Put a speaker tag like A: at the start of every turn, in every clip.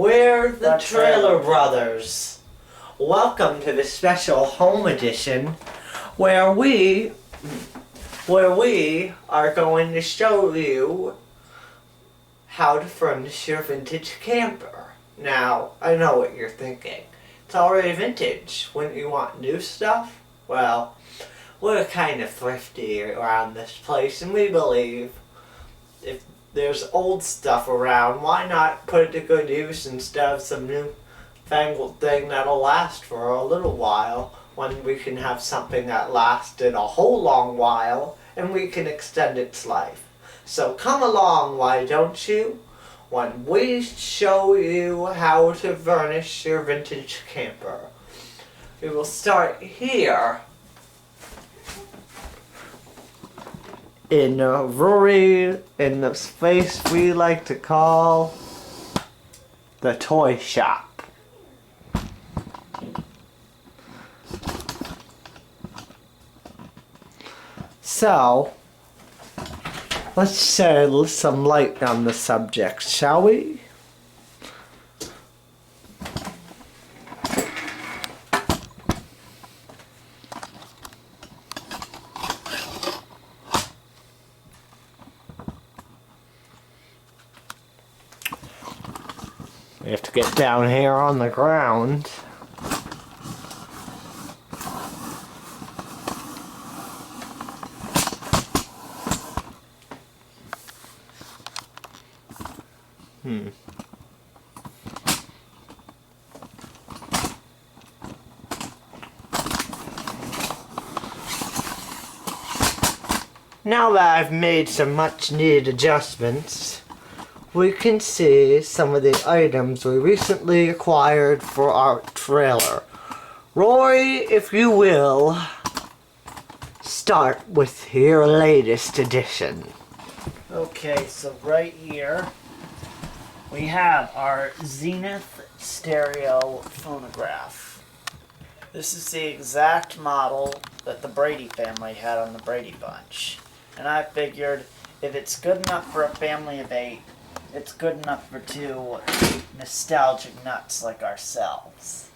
A: We're the Trailer Brothers. Welcome to the special home edition where we are going to show you how to furnish your vintage camper. Now, I know what you're thinking. It's already vintage. Wouldn't you want new stuff? Well, we're kind of thrifty around this place, and we believe if there's old stuff around, why not put it to good use instead of some newfangled thing that'll last for a little while, when we can have something that lasted a whole long while and we can extend its life. So come along, why don't you, when we show you how to furnish your vintage camper. We will start here in the space we like to call the toy shop. So, let's shed some light on the subject, shall we? We have to get down here on the ground. Now that I've made some much needed adjustments, we can see some of the items we recently acquired for our trailer. Rory, if you will, start with your latest addition.
B: Okay, so right here we have our Zenith stereo phonograph. This is the exact model that the Brady family had on the Brady Bunch. And I figured if it's good enough for a family of 8, it's good enough for 2 nostalgic nuts like ourselves.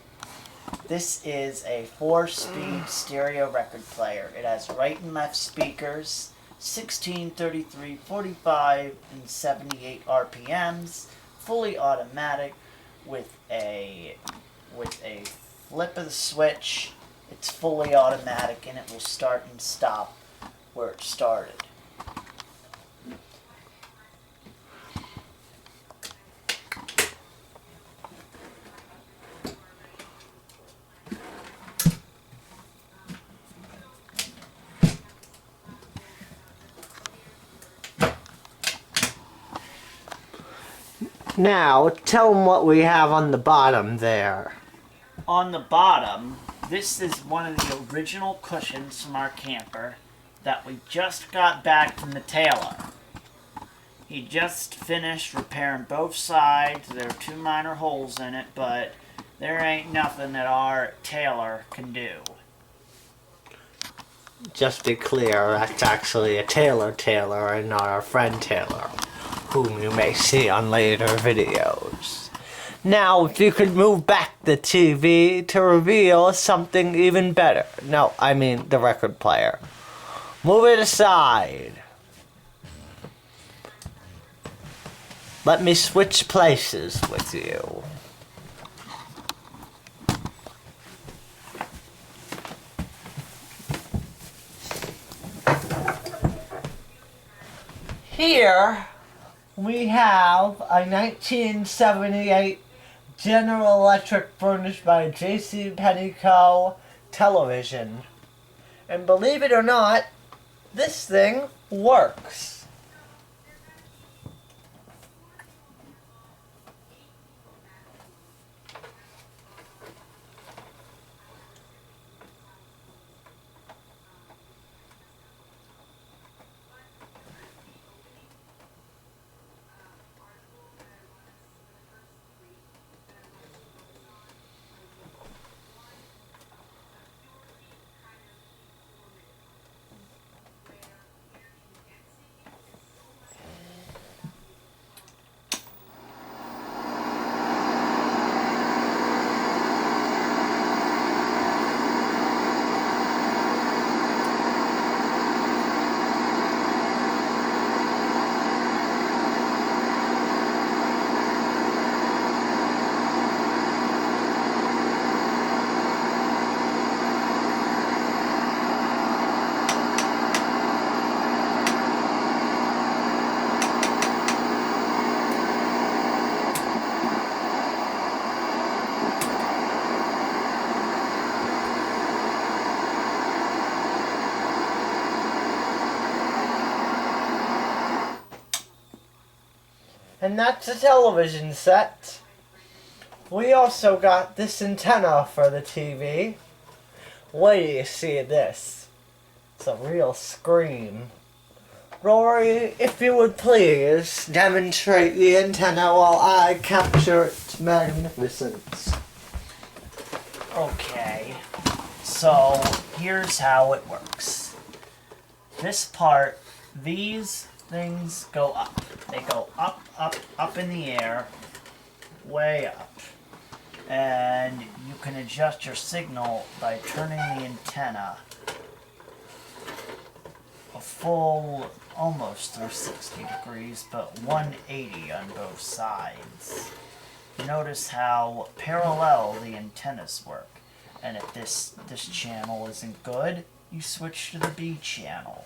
B: This is a 4-speed stereo record player. It has right and left speakers, 16, 33, 45, and 78 RPMs, fully automatic with a flip of the switch. It's fully automatic and it will start and stop where it started.
A: Now, tell them what we have on the bottom there.
B: On the bottom, this is one of the original cushions from our camper that we just got back from the tailor. He just finished repairing both sides. There are 2 minor holes in it, but there ain't nothing that our tailor can do.
A: Just to be clear, that's actually a Taylor and not our friend Taylor, whom you may see on later videos. Now, if you could move back the TV to reveal something even better. No, I mean the record player. Move it aside. Let me switch places with you. Here we have a 1978 General Electric furnished by J.C. Co. television. And believe it or not, this thing works. And that's a television set. We also got this antenna for the TV. Wait till you see this. It's a real scream. Rory, if you would please demonstrate the antenna while I capture its magnificence.
B: Okay, so here's how it works. This part, these things go up. They go up, up, up in the air, way up. And you can adjust your signal by turning the antenna a full almost 360 degrees, but 180 on both sides. Notice how parallel the antennas work. And if this channel isn't good, you switch to the B channel.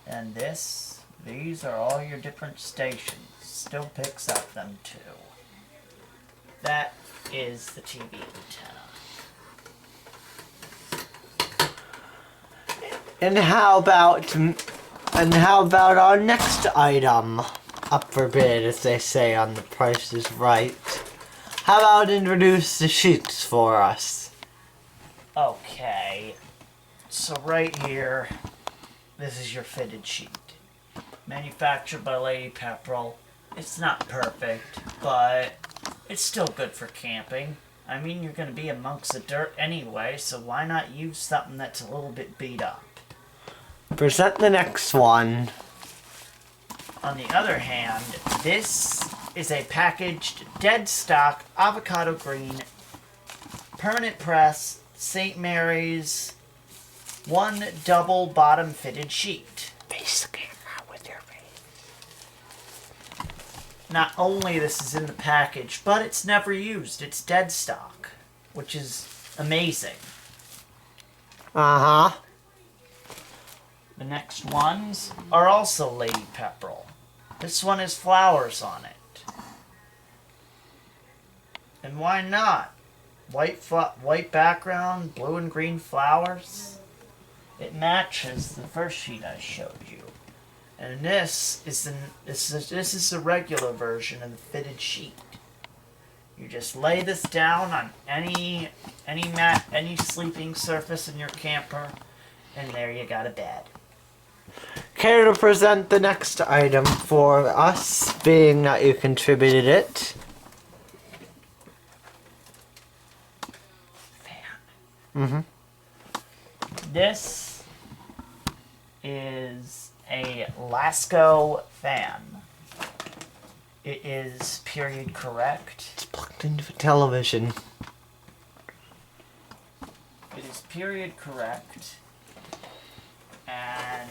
B: And these are all your different stations. Still picks up them too. That is the TV antenna.
A: And how about our next item? Up for bid, as they say on The Price is Right. How about introduce the sheets for us?
B: Okay, so right here, this is your fitted sheet. Manufactured by Lady Pepperell. It's not perfect, but it's still good for camping. I mean, you're going to be amongst the dirt anyway, so why not use something that's a little bit beat up?
A: Present the next one.
B: On the other hand, this is a packaged, dead stock, avocado green, permanent press, St. Mary's, one double bottom fitted sheet.
A: Face the camera with your face.
B: Not only this is in the package, but it's never used. It's dead stock, which is amazing.
A: Uh-huh.
B: The next ones are also Lady Pepperell. This one has flowers on it. And why not? White background, blue and green flowers. It matches the first sheet I showed you. And this is the regular version of the fitted sheet. You just lay this down on any mat, any sleeping surface in your camper, and there you got a bed.
A: Care to present the next item for us, being that you contributed it? Mm-hmm.
B: This is a Lasko Fan. It is period correct.
A: It's plugged into the television.
B: It is period correct. And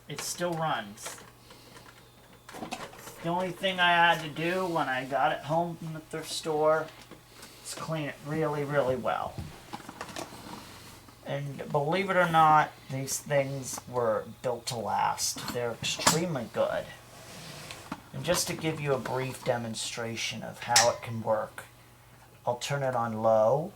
B: it still runs. The only thing I had to do when I got it home from the thrift store is clean it really, really well. And believe it or not, these things were built to last. They're extremely good. And just to give you a brief demonstration of how it can work, I'll turn it on low.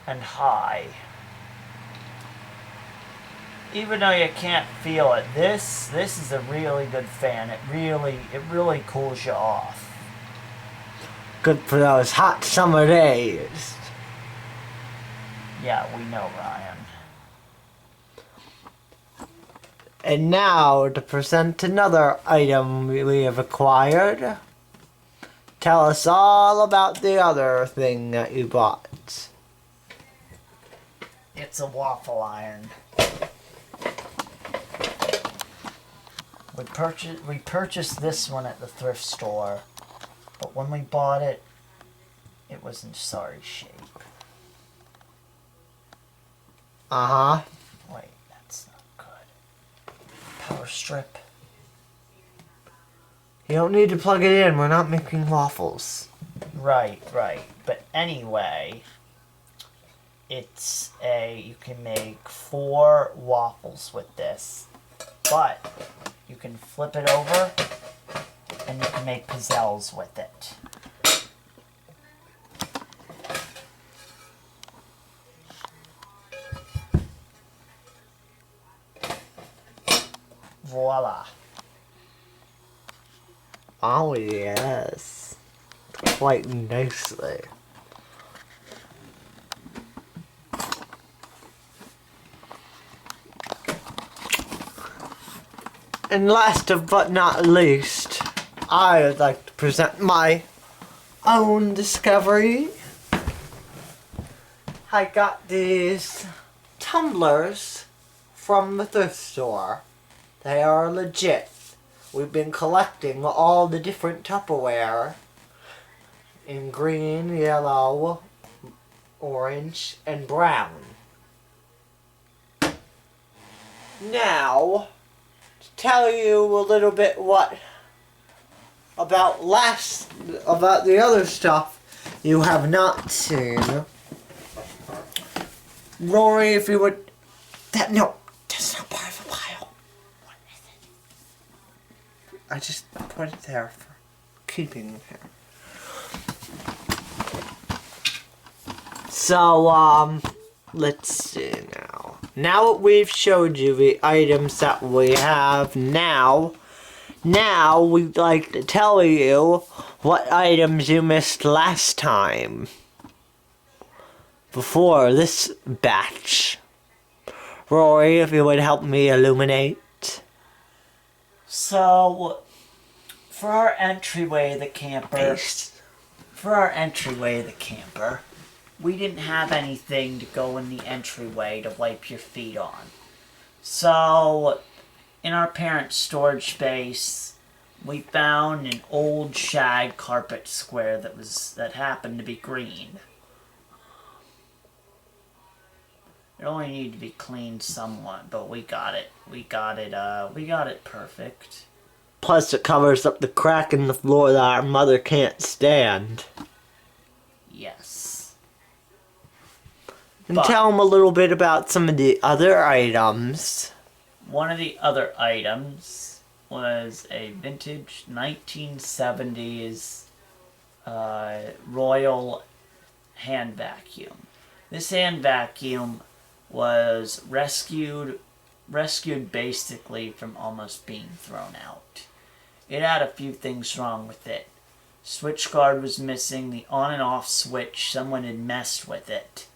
B: And high. Even though you can't feel it, this is a really good fan. It really cools you off.
A: Good for those hot summer days.
B: Yeah, we know, Ryan.
A: And now to present another item we have acquired. Tell us all about the other thing that you bought.
B: It's a waffle iron. We purchased this one at the thrift store, but when we bought it, it was in sorry shape.
A: Uh-huh.
B: Wait, that's not good. Power strip.
A: You don't need to plug it in. We're not making waffles.
B: Right. But anyway, you can make 4 waffles with this, but you can flip it over and you can make pizzelles with it. Voila.
A: Oh yes. Quite nicely. And last but not least, I would like to present my own discovery. I got these tumblers from the thrift store. They are legit. We've been collecting all the different Tupperware in green, yellow, orange, and brown. Now, to tell you a little bit about the other stuff you have not seen. Rory, if you would... No, that's not part of the pile. What is it? I just put it there for keeping here. So, let's see now. Now that we've showed you the items that we have now we'd like to tell you what items you missed last time. Before this batch. Rory, if you would help me illuminate.
B: So, for our entryway, the camper, we didn't have anything to go in the entryway to wipe your feet on. So, in our parents' storage space, we found an old shag carpet square that happened to be green. It only needed to be cleaned somewhat, but we got it. We got it perfect.
A: Plus it covers up the crack in the floor that our mother can't stand.
B: Yes.
A: And tell them a little bit about some of the other items.
B: One of the other items was a vintage 1970s Royal hand vacuum. This hand vacuum was rescued basically from almost being thrown out. It had a few things wrong with it. Switch guard was missing, the on and off switch, someone had messed with it.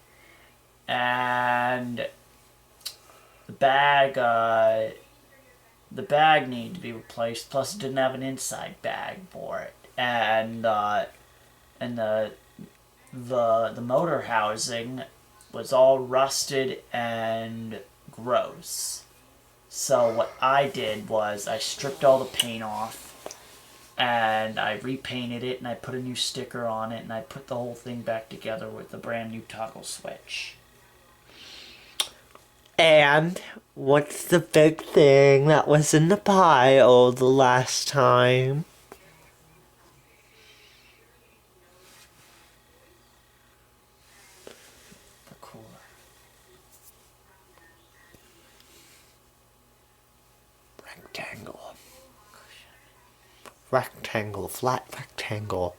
B: And the bag needed to be replaced, plus it didn't have an inside bag for it. And the motor housing was all rusted and gross. So what I did was I stripped all the paint off and I repainted it and I put a new sticker on it and I put the whole thing back together with a brand new toggle switch.
A: And what's the big thing that was in the pile the last time? Rectangle, flat rectangle.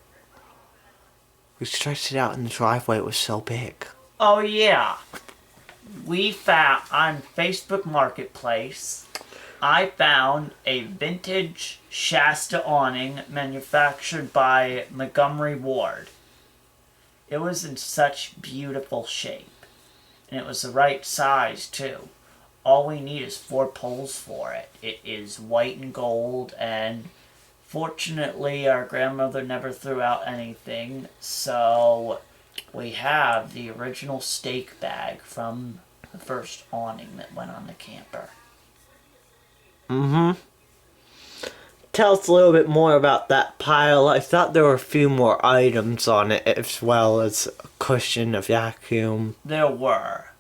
A: We stretched it out in the driveway, it was so big.
B: Oh yeah. We found, on Facebook Marketplace, I found a vintage Shasta awning manufactured by Montgomery Ward. It was in such beautiful shape. And it was the right size too. All we need is 4 poles for it. It is white and gold, and fortunately our grandmother never threw out anything, so we have the original stake bag from the first awning that went on the camper.
A: Mm-hmm. Tell us a little bit more about that pile. I thought there were a few more items on it, as well as a cushion, a vacuum.
B: There were.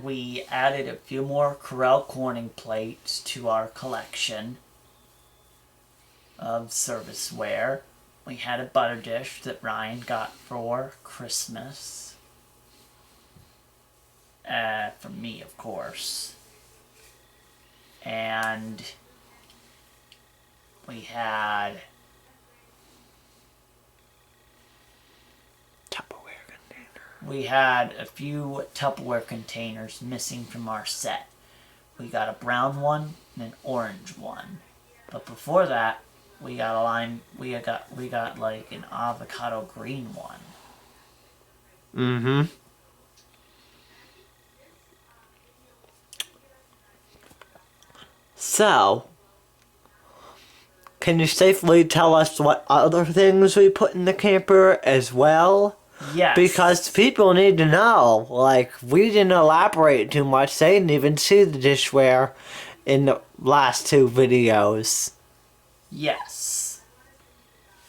B: We added a few more Corel Corning plates to our collection of serviceware. We had a butter dish that Ryan got for Christmas. For me, of course. And we had We had a few Tupperware containers missing from our set. we got a brown one and an orange one. But before that, we got a line. We got like an avocado green one.
A: Mm-hmm. So, can you safely tell us what other things we put in the camper as well?
B: Yes.
A: Because people need to know. Like, we didn't elaborate too much. They didn't even see the dishware in the last two videos.
B: Yes.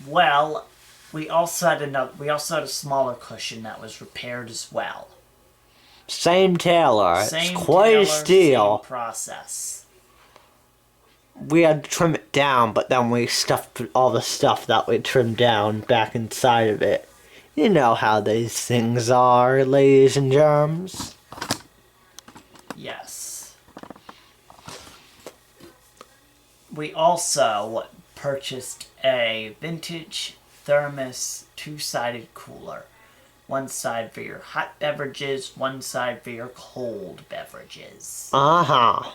B: Well, we also had a smaller cushion that was repaired as well.
A: Same tailor.
B: Same
A: It's quite a
B: tailor,
A: steal.
B: same process.
A: We had to trim it down, but then we stuffed all the stuff that we trimmed down back inside of it. You know how these things are, ladies and germs.
B: Yes. We also purchased a vintage thermos two-sided cooler. One side for your hot beverages, one side for your cold beverages.
A: Uh-huh.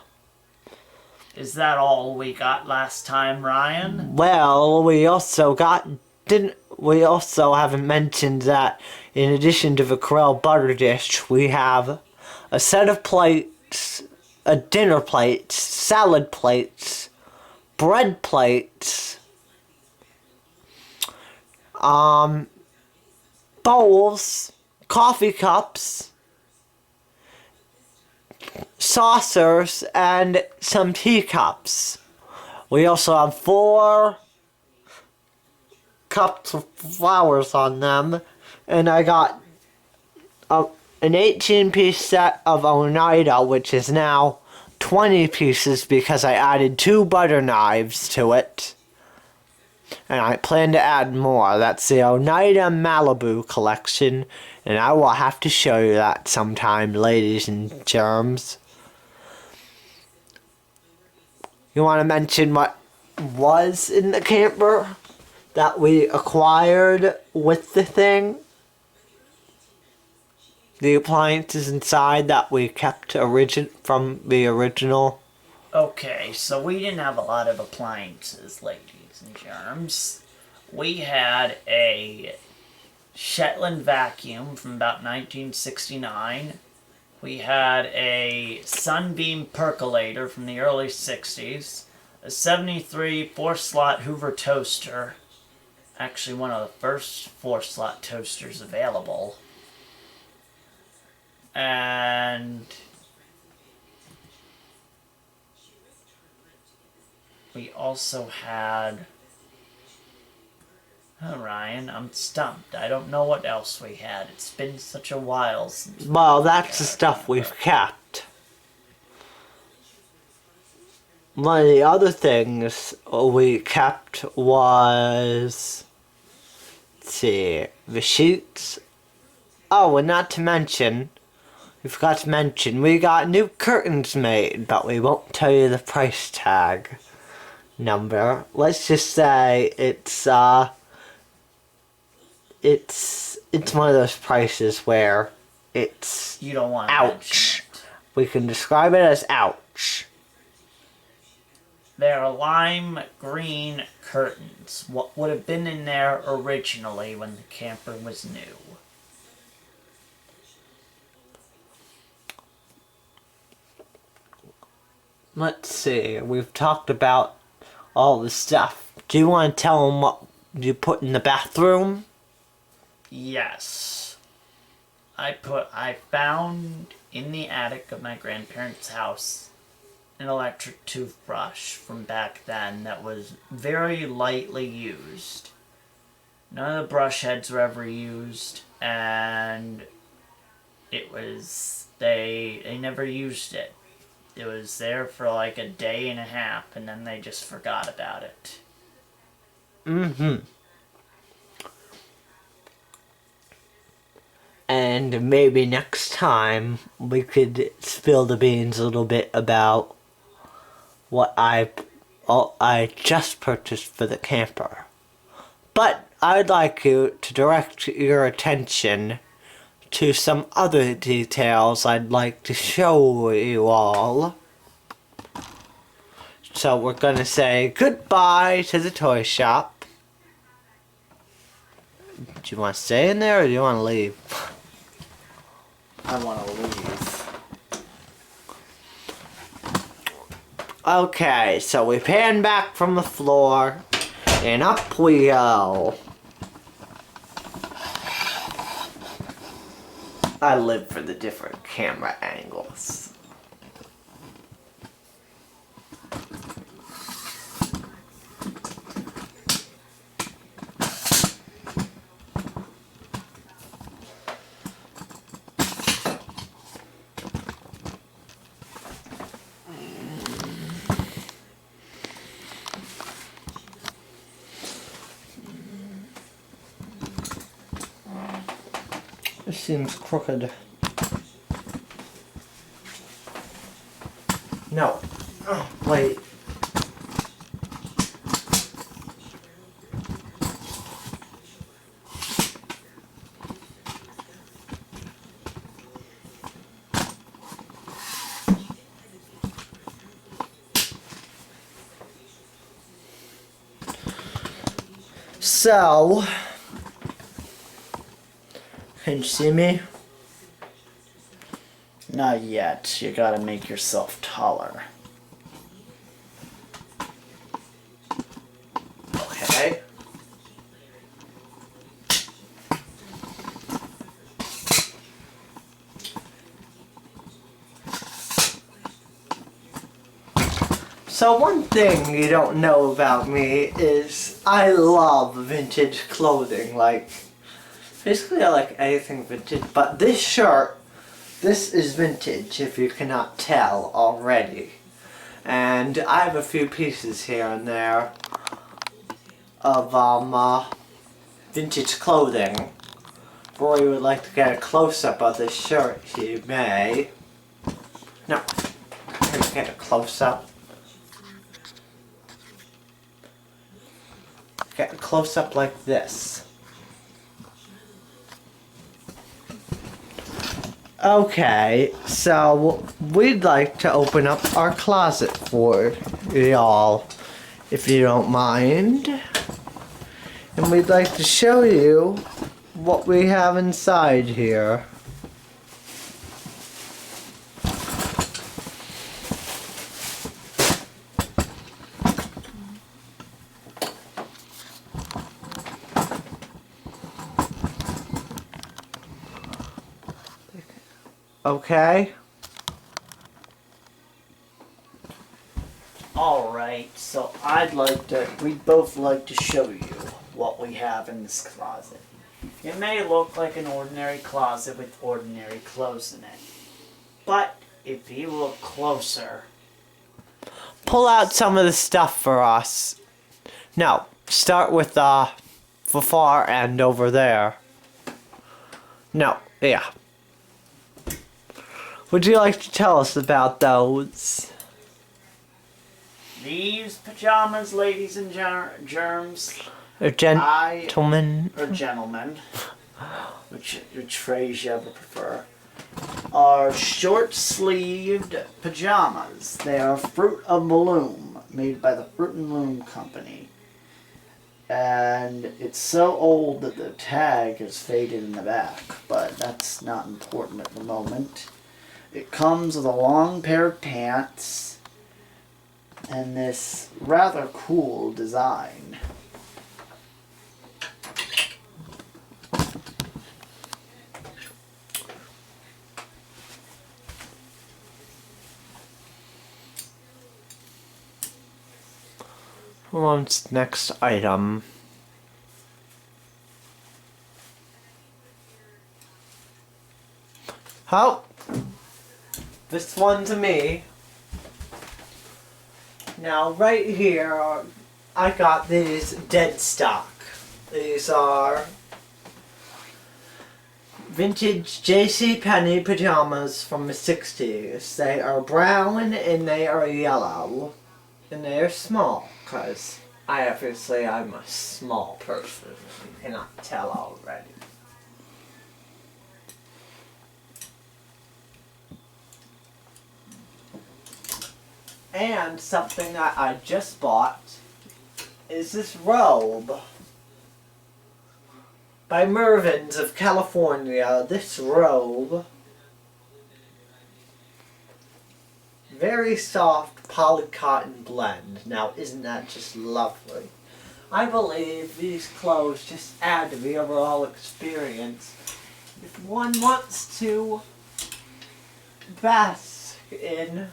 B: Is that all we got last time, Ryan?
A: Well, we also haven't mentioned that in addition to the Corel butter dish, we have a set of plates, a dinner plate, salad plates, bread plates, bowls, coffee cups, saucers, and some teacups. We also have 4 cups of flowers on them, and I got an 18-piece set of Oneida, which is now 20 pieces because I added 2 butter knives to it. And I plan to add more. That's the Oneida Malibu collection, and I will have to show you that sometime, ladies and germs. You want to mention what was in the camper that we acquired with the thing? The appliances inside that we kept from the original.
B: Okay, so we didn't have a lot of appliances, ladies and germs. We had a Shetland vacuum from about 1969. We had a Sunbeam percolator from the early 60s. A 73 4-slot Hoover toaster. Actually one of the first 4-slot toasters available. And we also had... Oh, Ryan, I'm stumped. I don't know what else we had. It's been such a while since...
A: Well, that's the stuff we've kept. One of the other things we kept was... Let's see... The sheets. Oh, and not to mention... We forgot to mention, we got new curtains made, but we won't tell you the price tag number. Let's just say it's one of those prices where it's
B: You don't want to
A: ouch.
B: mention it.
A: We can describe it as ouch.
B: They're lime green curtains. What would have been in there originally when the camper was new.
A: Let's see, we've talked about all the stuff. Do you want to tell them what you put in the bathroom?
B: Yes. I found in the attic of my grandparents' house an electric toothbrush from back then that was very lightly used. None of the brush heads were ever used, and they never used it. It was there for like a day and a half, and then they just forgot about it.
A: Mm-hmm. And maybe next time we could spill the beans a little bit about what I just purchased for the camper. But I'd like you to direct your attention to some other details I'd like to show you all. So we're gonna say goodbye to the toy shop. Do you want to stay in there or do you want to leave?
B: I want to leave.
A: Okay, so we pan back from the floor and up we go. I live for the different camera angles. This seems crooked. No. Oh, wait. So, can you see me?
B: Not yet. You gotta make yourself taller.
A: Okay. So one thing you don't know about me is I love vintage clothing. Like, basically I like anything vintage, but this shirt, this is vintage if you cannot tell already. And I have a few pieces here and there of vintage clothing. If you would like to get a close-up of this shirt, you may. No, let's get a close-up. Get a close-up like this. Okay, so we'd like to open up our closet for y'all, if you don't mind. And we'd like to show you what we have inside here. Okay?
B: Alright, so we'd both like to show you what we have in this closet. It may look like an ordinary closet with ordinary clothes in it. But if you look closer...
A: Pull out some of the stuff for us. No, start with the far end over there. No, yeah. Would you like to tell us about those?
B: These pajamas, ladies and germs,
A: Or gentlemen?
B: or gentlemen, which phrase you ever prefer, are short-sleeved pajamas. They are Fruit of the Loom, made by the Fruit and Loom Company. And it's so old that the tag has faded in the back, but that's not important at the moment. It comes with a long pair of pants and this rather cool design.
A: What's next item? Oh! This one to me. Now right here, I got these dead stock. These are vintage JCPenney pajamas from the 60s. They are brown and they are yellow. And they are small, because I'm a small person. You cannot tell already. And something that I just bought is this robe by Mervyn's of California. This robe, very soft polycotton blend. Now, isn't that just lovely? I believe these clothes just add to the overall experience. If one wants to bask in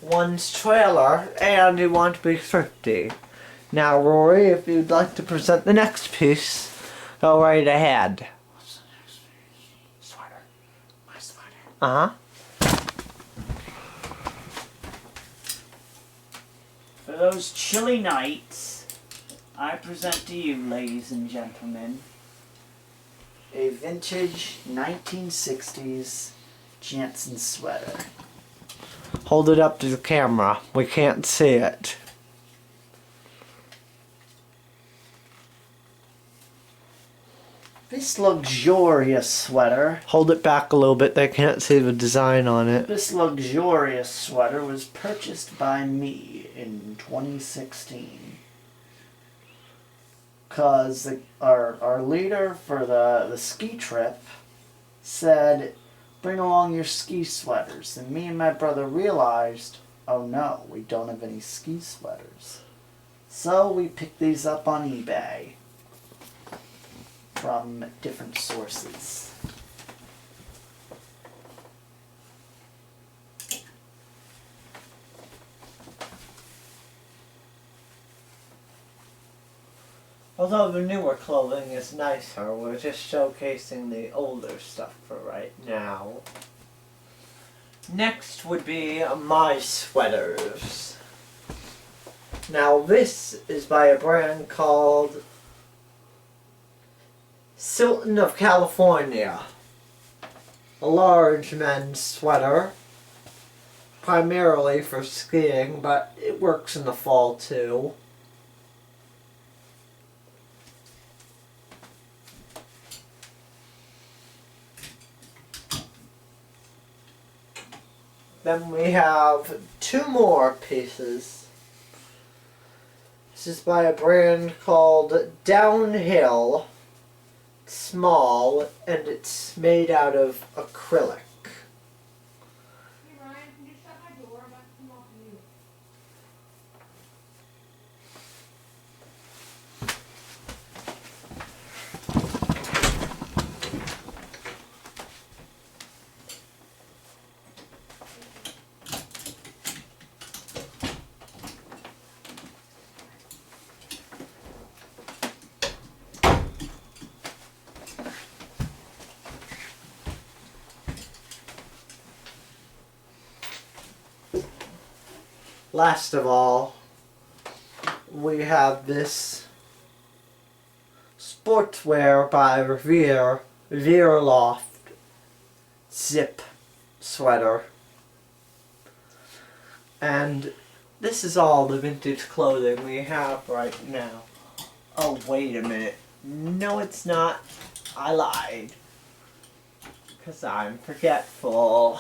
A: one's trailer and you want to be thrifty. Now, Rory, if you'd like to present the next piece, go right ahead.
B: What's the next piece? Sweater. My sweater.
A: Uh-huh.
B: For those chilly nights, I present to you, ladies and gentlemen, a vintage 1960s Jansen sweater.
A: Hold it up to the camera. We can't see it.
B: This luxurious sweater,
A: Hold it back a little bit. They can't see the design on it.
B: this luxurious sweater was purchased by me in 2016. Because our leader for the ski trip said, bring along your ski sweaters. And me and my brother realized, oh no, we don't have any ski sweaters. So we picked these up on eBay from different sources.
A: Although the newer clothing is nicer, we're just showcasing the older stuff for right now. Next would be my sweaters. Now this is by a brand called Silton of California. A large men's sweater, primarily for skiing, but it works in the fall too. Then we have two more pieces. This is by a brand called Downhill. It's small, and it's made out of acrylic.
C: Hey Ryan, can you shut my door? I'm about to come off mute.
A: Last of all, we have this sportswear by Revere Loft zip sweater. And this is all the vintage clothing we have right now. Oh, wait a minute. No, it's not. I lied. Because I'm forgetful.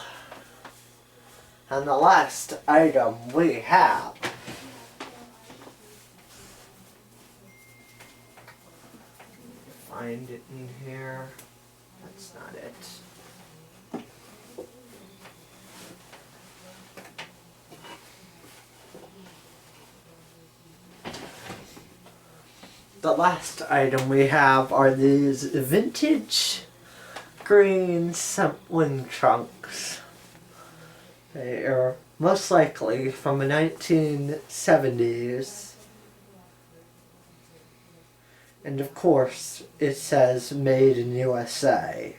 A: And the last item we have find it in here. That's not it. The last item we have are these vintage green wind trunks. They are most likely from the 1970s. And of course, it says made in USA.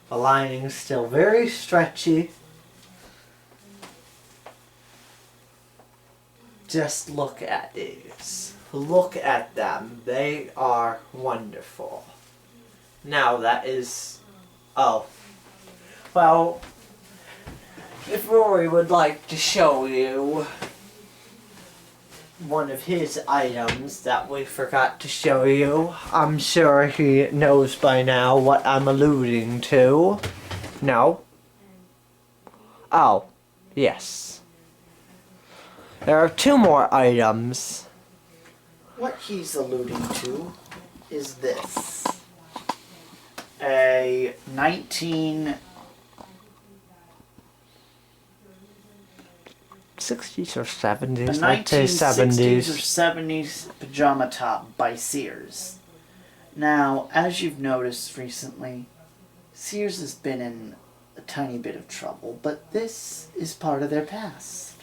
A: The lining's still very stretchy. Just look at these. Look at them. They are wonderful. Now that is... Oh. Well, if Rory would like to show you one of his items that we forgot to show you. I'm sure he knows by now what I'm alluding to. No? Oh, yes. There are two more items.
B: What he's alluding to is this. A
A: 60s or 70s?
B: a
A: I'd say
B: 1960s or
A: 70s.
B: 70s pajama top by Sears. Now, as you've noticed recently, Sears has been in a tiny bit of trouble, but this is part of their past.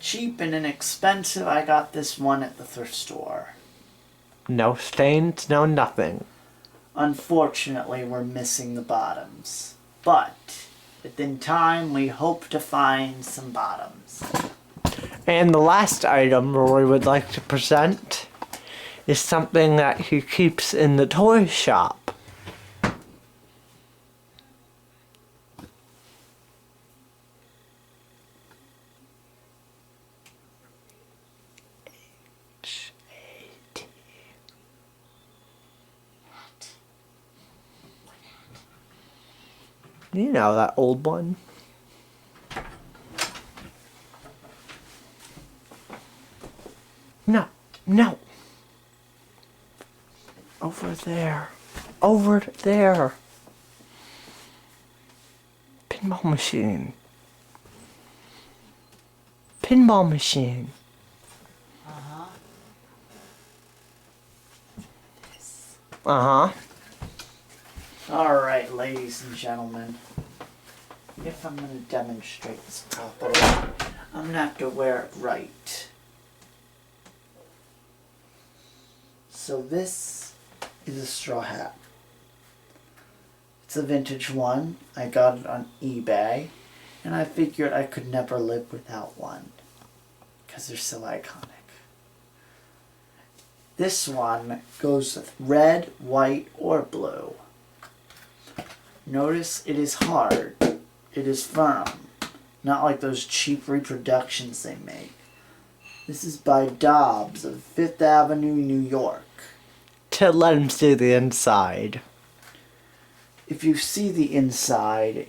B: Cheap and inexpensive, I got this one at the thrift store.
A: No stains, no nothing.
B: Unfortunately, we're missing the bottoms. But, within time, we hope to find some bottoms.
A: And the last item Rory would like to present is something that he keeps in the toy shop. You know, that old one. No, no. Over there. Over there. Pinball machine. Pinball machine.
B: Uh-huh.
A: Uh-huh.
B: Alright, ladies and gentlemen. If I'm going to demonstrate this properly, I'm going to have to wear it right. So this is a straw hat. It's a vintage one. I got it on eBay. And I figured I could never live without one. Because they're so iconic. This one goes with red, white, or blue. Notice it is hard. It is firm. Not like those cheap reproductions they make. This is by Dobbs of 5th Avenue, New York.
A: To let him see the inside.
B: If you see the inside,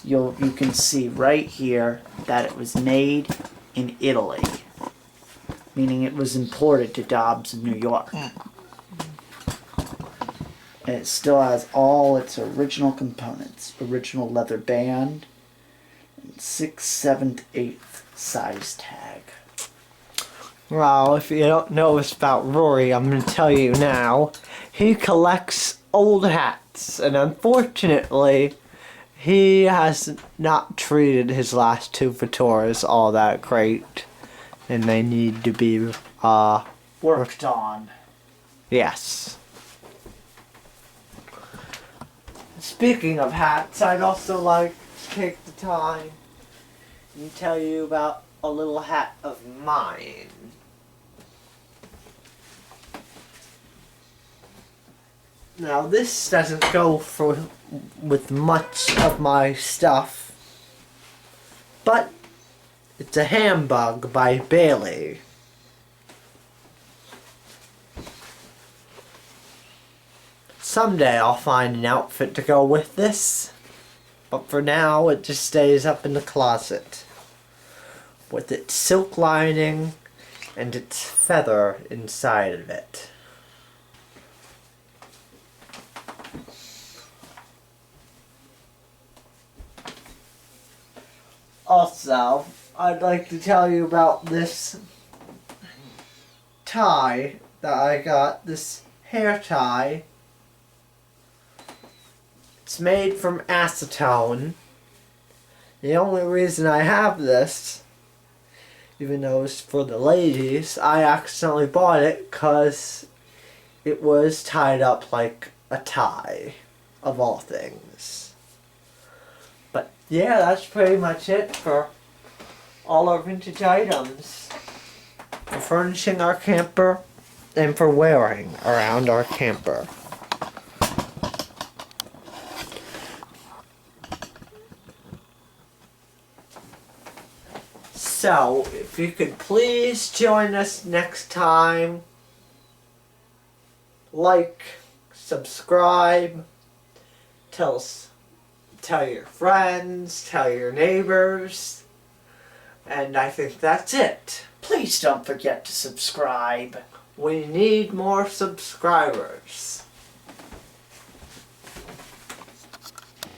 B: you can see right here that it was made in Italy. Meaning it was imported to Dobbs of New York. And it still has all its original components. Original leather band. And 6, 7th, 8th size tag.
A: Well, if you don't know this about Rory, I'm going to tell you now. He collects old hats. And unfortunately, he has not treated his last two fedoras all that great. And they need to be,
B: Worked on.
A: yes. Speaking of hats, I'd also like to take the time and tell you about a little hat of mine. Now this doesn't go with much of my stuff, but it's a handbug by Bailey. Someday I'll find an outfit to go with this, but for now it just stays up in the closet with its silk lining and its feather inside of it. Also, I'd like to tell you about this tie that I got, this hair tie. It's made from acetone. The only reason I have this, even though it's for the ladies, I accidentally bought it because it was tied up like a tie, of all things. But yeah, that's pretty much it for all our vintage items. For furnishing our camper and for wearing around our camper. So, if you could please join us next time, like, subscribe, tell your friends, tell your neighbors, and I think that's it.
B: Please don't forget to subscribe.
A: We need more subscribers.